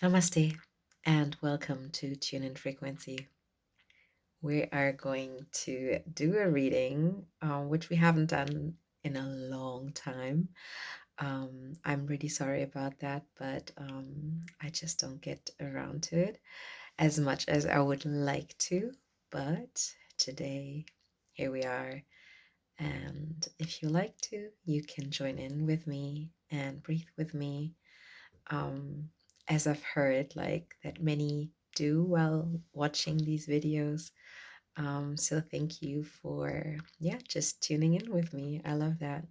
Namaste and welcome to Tune In Frequency. We are going to do a reading, which we haven't done in a long time. I'm really sorry about that, but I just don't get around to it as much as I would like to. But today, here we are. And if you like to, you can join in with me and breathe with me. Um, as I've heard, like that many do while watching these videos. So thank you for, just tuning in with me. I love that.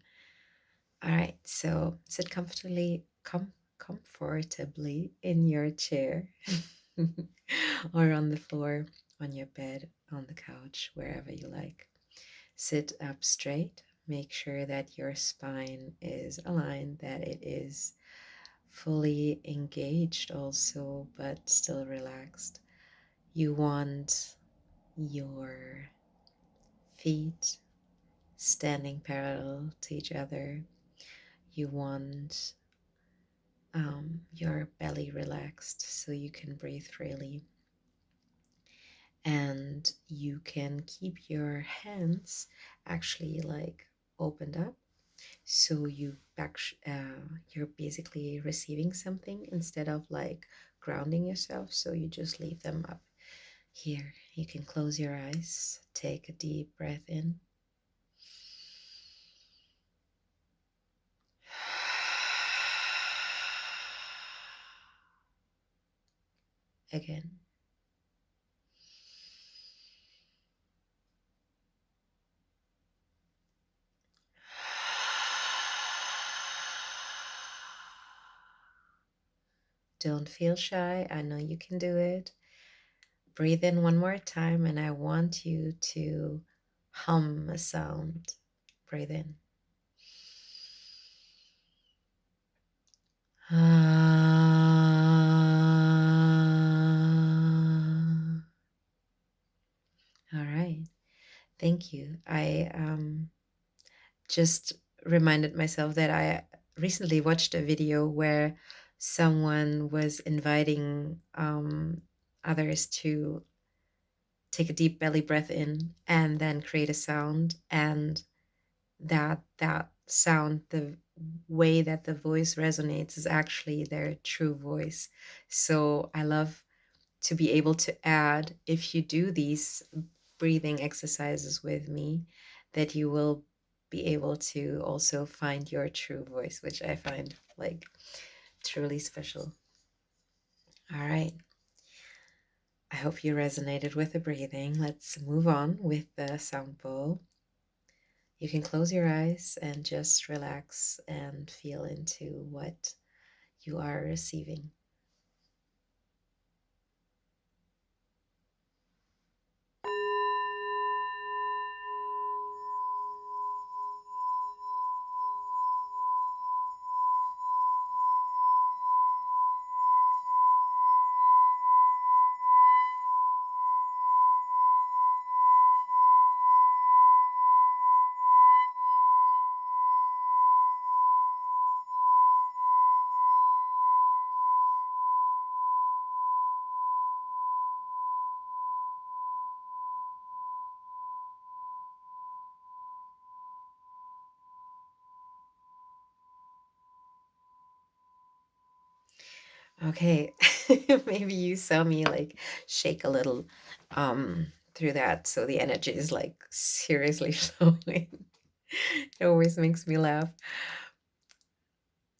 All right, so sit comfortably in your chair or on the floor, on your bed, on the couch, wherever you like. Sit up straight. Make sure that your spine is aligned, that it is fully engaged also, but still relaxed. You want your feet standing parallel to each other. You want your belly relaxed so you can breathe freely. And you can keep your hands actually like opened up. So you're basically receiving something instead of like grounding yourself. So you just leave them up. Here, you can close your eyes, take a deep breath in. Again. Don't feel shy. I know you can do it. Breathe in one more time, and I want you to hum a sound. Breathe in. All right. Thank you. I just reminded myself that I recently watched a video where someone was inviting others to take a deep belly breath in and then create a sound, and that sound, the way that the voice resonates, is actually their true voice. So I love to be able to add, if you do these breathing exercises with me, that you will be able to also find your true voice, which I find like truly special. All right. I hope you resonated with the breathing. Let's move on with the sound bowl. You can close your eyes and just relax and feel into what you are receiving. Okay, maybe you saw me like shake a little through that, so the energy is like seriously flowing. It always makes me laugh.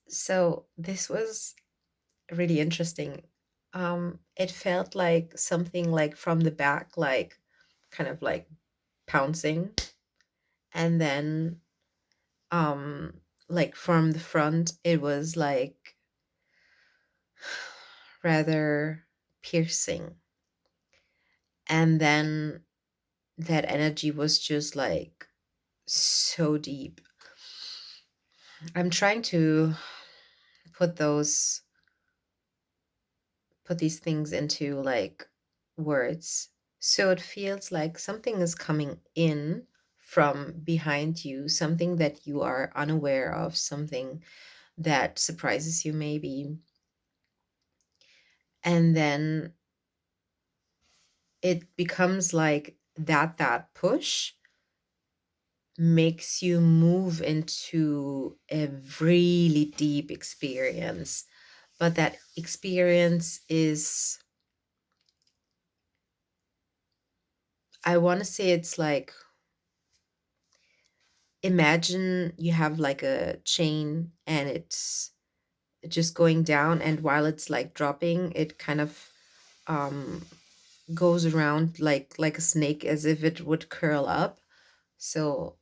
So this was really interesting. It felt like something like from the back, like kind of like pouncing, and then like from the front, it was like rather piercing. And then that energy was just like so deep. I'm trying to put these things into like words. So it feels like something is coming in from behind you, something that you are unaware of, something that surprises you maybe. And then it becomes like that push makes you move into a really deep experience. But that experience is, I want to say it's like, imagine you have like a chain and it's just going down, and while it's like dropping, it kind of um goes around like a snake, as if it would curl up. So,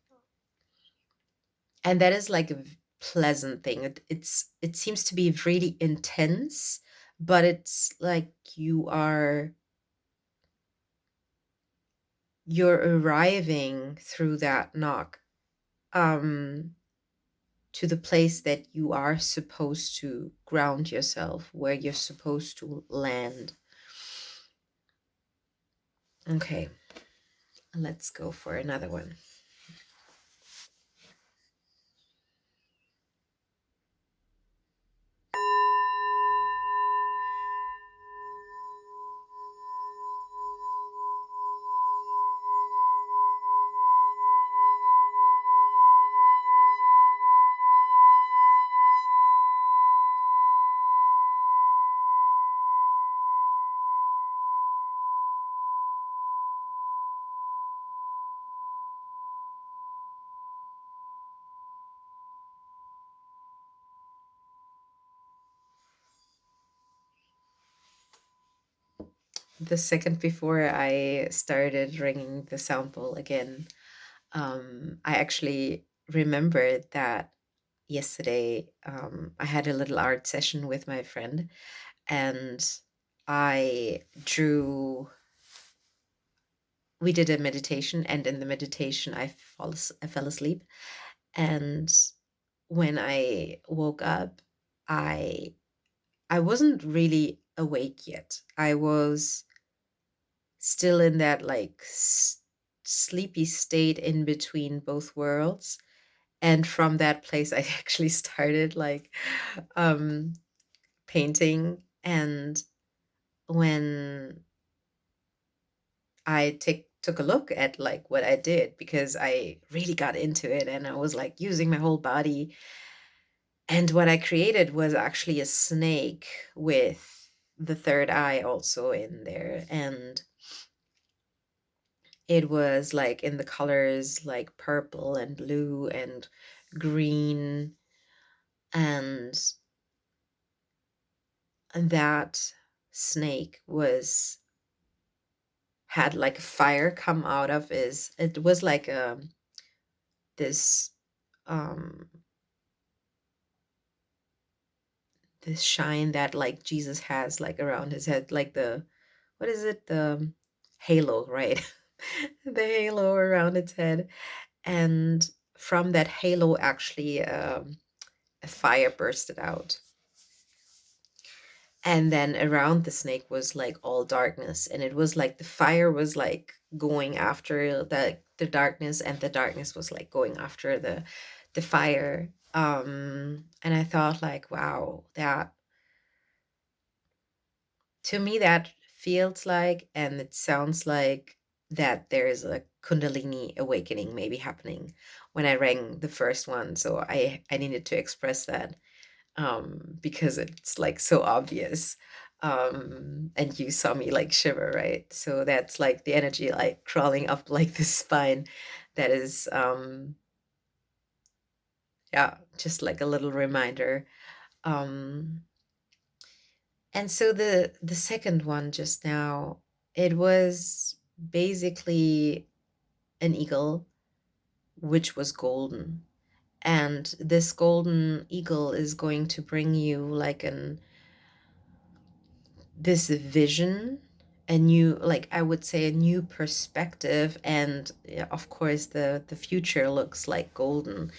and that is like a pleasant thing. It seems to be really intense, but it's like you're arriving through that knock, um to the place that you are supposed to ground yourself, where you're supposed to land. Okay, let's go for another one. The second before I started ringing the sound bowl again, I actually remembered that yesterday I had a little art session with my friend, and I drew. We did a meditation, and in the meditation, I fell asleep. And when I woke up, I I wasn't really awake yet. I was still in that like sleepy state in between both worlds. And from that place, I actually started like um, painting. And when I took a look at like what I did, because I really got into it and I was like using my whole body. And what I created was actually a snake with the third eye also in there. And it was like in the colors like purple and blue and green. And that snake was had like fire come out of his, it was like this um this shine that like Jesus has like around his head, like the, what is it, the halo, right? The halo around its head. And from that halo actually a fire bursted out. And then around the snake was like all darkness, and it was like the fire was like going after the darkness, and the darkness was like going after the fire. And I thought like, wow, that, to me, that feels like, and it sounds like, that there is a kundalini awakening maybe happening when I rang the first one. So I needed to express that, because it's like so obvious. And you saw me like shiver, right? So that's like the energy like crawling up like the spine. That is, yeah, just like a little reminder. Um, and so the second one just now, it was basically an eagle which was golden. And this golden eagle is going to bring you like this vision, a new, like I would say, a new perspective. And yeah, of course the future looks like golden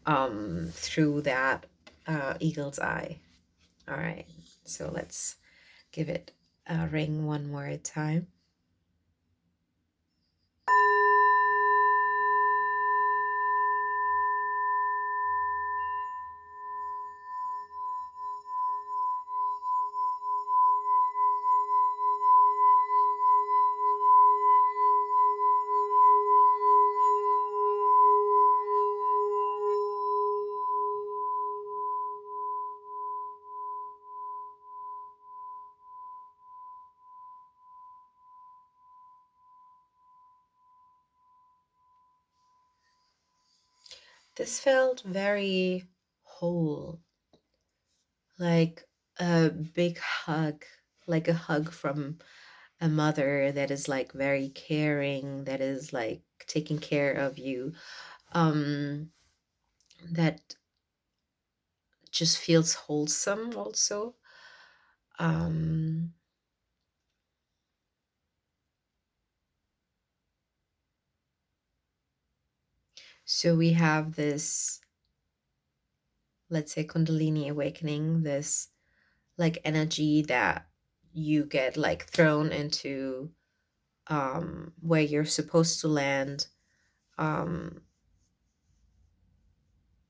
through that eagle's eye. All right, so let's give it a ring one more time. This felt very whole, like a big hug, like a hug from a mother that is like very caring, that is like taking care of you, um, that just feels wholesome also. Um, so we have this, let's say, Kundalini awakening, this like energy that you get like thrown into where you're supposed to land, um,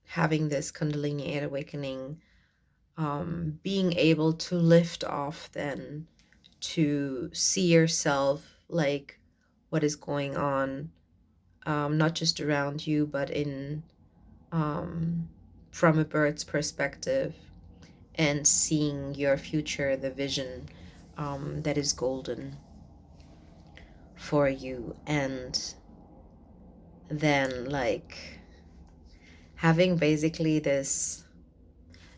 having this Kundalini awakening, being able to lift off then to see yourself like what is going on, not just around you, but in um, from a bird's perspective, and seeing your future, the vision that is golden for you, and then like having basically this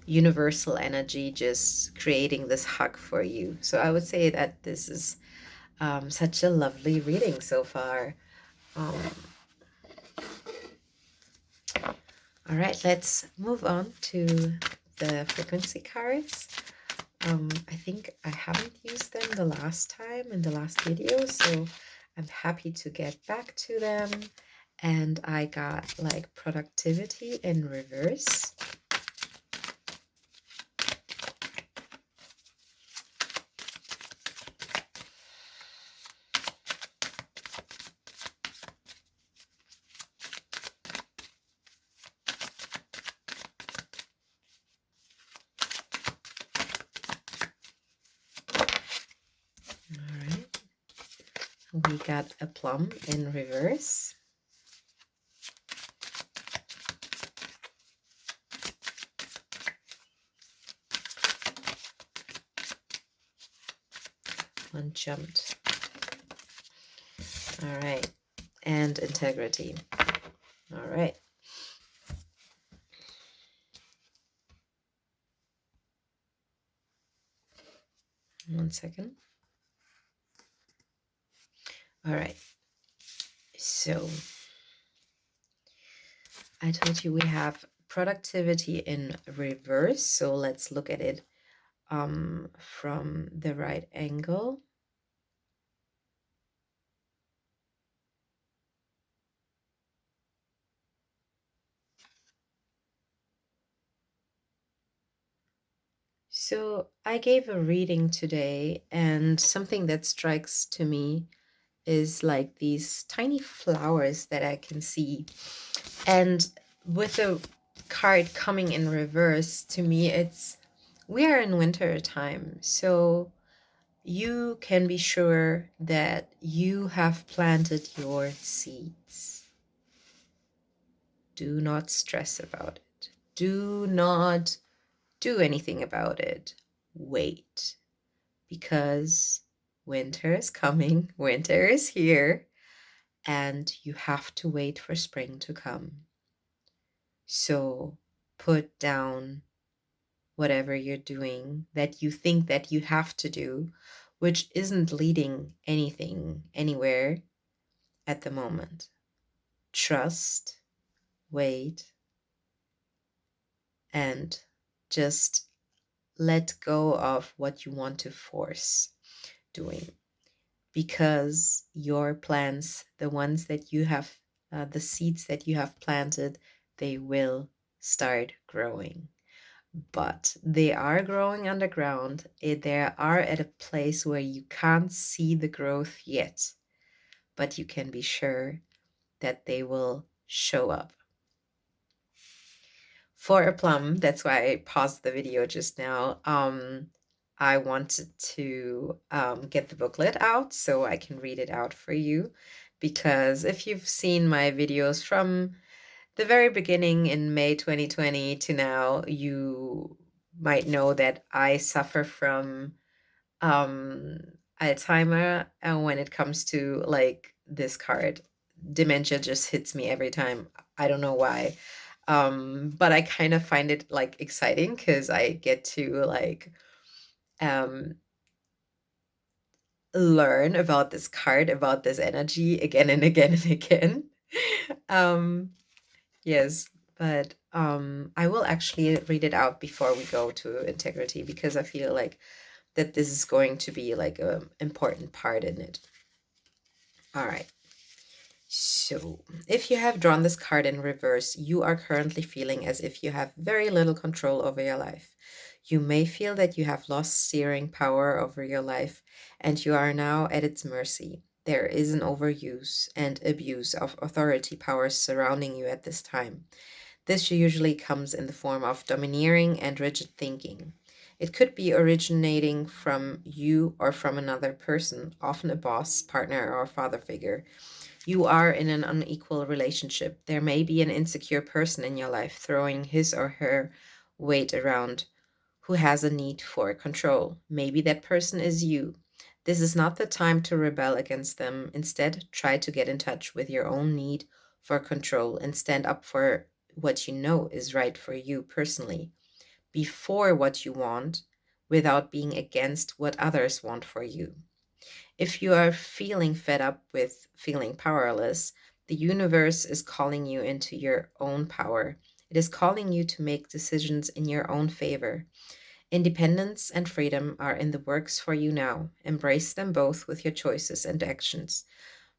universal energy just creating this hug for you. So I would say that this is such a lovely reading so far. Um, all right, let's move on to the frequency cards. I think I haven't used them the last time in the last video, so I'm happy to get back to them. And I got like productivity in reverse. All right. We got a plum in reverse. One jumped. All right. And integrity. All right. One second. All right. So I told you we have productivity in reverse. So let's look at it from the right angle. So I gave a reading today, and something that strikes to me is like these tiny flowers that I can see. And with the card coming in reverse, to me, it's we are in winter time. So you can be sure that you have planted your seeds. Do not stress about it. Do not do anything about it. Wait, because winter is coming, winter is here, and you have to wait for spring to come. So put down whatever you're doing that you think that you have to do, which isn't leading anything anywhere at the moment. Trust, wait, and just let go of what you want to force doing, because your plants, the ones that you have, the seeds that you have planted, they will start growing. But they are growing underground. They are at a place where you can't see the growth yet, but you can be sure that they will show up. For a plum, that's why I paused the video just now. I wanted to get the booklet out so I can read it out for you, because if you've seen my videos from the very beginning in May 2020 to now, you might know that I suffer from um, Alzheimer, and when it comes to like this card, dementia just hits me every time. I don't know why. But I kind of find it like exciting because I get to like um learn about this card, about this energy again and again and again. um yes, but I will actually read it out before we go to integrity, because I feel like that this is going to be like an important part in it. All right. So, if you have drawn this card in reverse, you are currently feeling as if you have very little control over your life. You may feel that you have lost steering power over your life and you are now at its mercy. There is an overuse and abuse of authority powers surrounding you at this time. This usually comes in the form of domineering and rigid thinking. It could be originating from you or from another person, often a boss, partner, or father figure. You are in an unequal relationship. There may be an insecure person in your life throwing his or her weight around who has a need for control. Maybe that person is you. This is not the time to rebel against them. Instead, try to get in touch with your own need for control and stand up for what you know is right for you personally, before what you want, without being against what others want for you. If you are feeling fed up with feeling powerless, the universe is calling you into your own power. It is calling you to make decisions in your own favor. Independence and freedom are in the works for you now. Embrace them both with your choices and actions.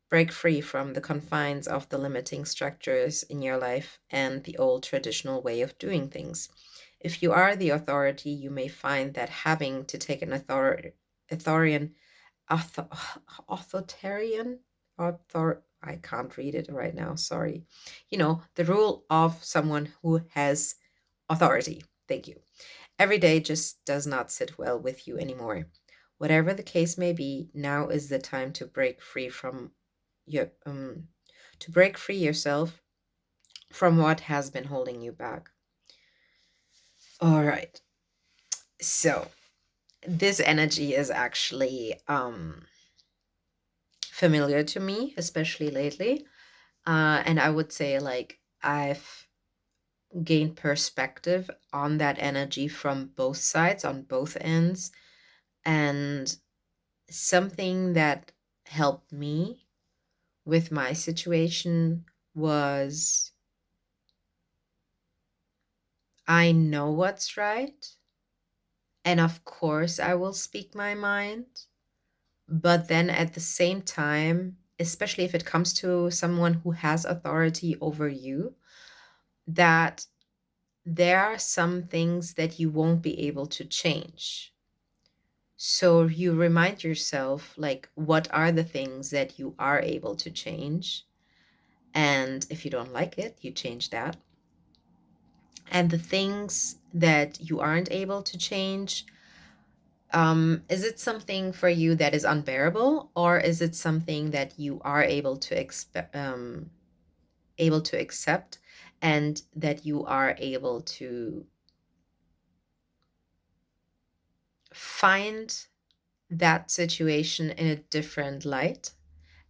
Break free from the confines of the limiting structures in your life and the old traditional way of doing things. If you are the authority, you may find that having to take an authorian author, authoritarian I can't read it right now, sorry. The rule of someone who has authority. Thank you. Every day just does not sit well with you anymore. Whatever the case may be, now is the time to break free from your to break free yourself from what has been holding you back. All right. So, this energy is actually familiar to me, especially lately. And I would say, like, I've gained perspective on that energy from both sides, on both ends. And something that helped me with my situation was, I know what's right. And of course, I will speak my mind. But then at the same time, especially if it comes to someone who has authority over you, that there are some things that you won't be able to change. So you remind yourself, like, what are the things that you are able to change? And if you don't like it, you change that. And the things that you aren't able to change, is it something for you that is unbearable, or is it something that you are able to accept, and that you are able to find that situation in a different light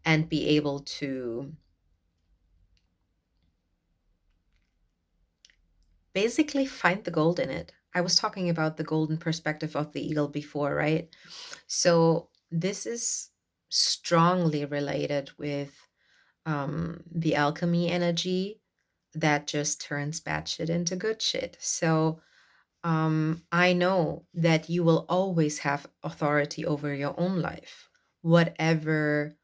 and be able to basically find the gold in it? I was talking about the golden perspective of the eagle before, right? So this is strongly related with the alchemy energy that just turns bad shit into good shit. So I know that you will always have authority over your own life. Whatever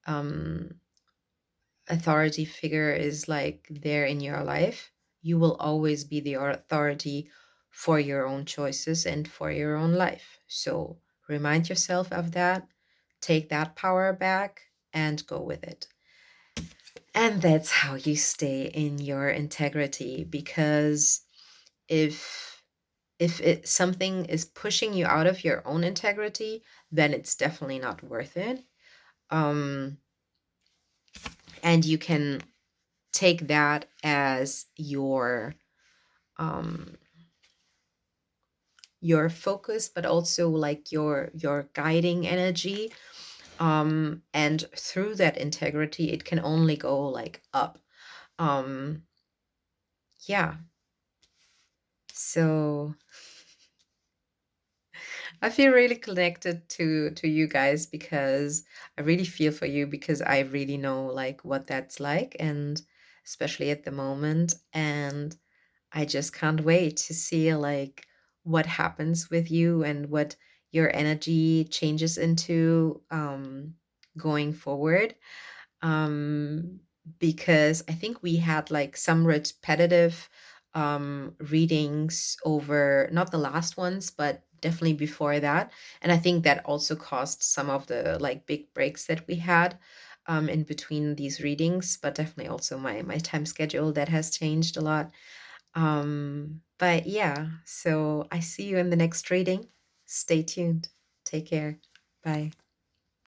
um, authority figure is like there in your life, you will always be the authority for your own choices and for your own life. So remind yourself of that, take that power back, and go with it. And that's how you stay in your integrity, because if something is pushing you out of your own integrity, then it's definitely not worth it. Um, and you can take that as um, your focus, but also like your guiding energy. And through that integrity, it can only go like up. Um, yeah, so I feel really connected to you guys because I really feel for you because I really know like what that's like, and especially at the moment, and I just can't wait to see like what happens with you and what your energy changes into going forward. um, because I think we had like some repetitive readings over not the last ones, but definitely before that. And I think that also caused some of the like big breaks that we had in between these readings, but definitely also my time schedule that has changed a lot. But yeah, so I see you in the next reading. Stay tuned. Take care. Bye.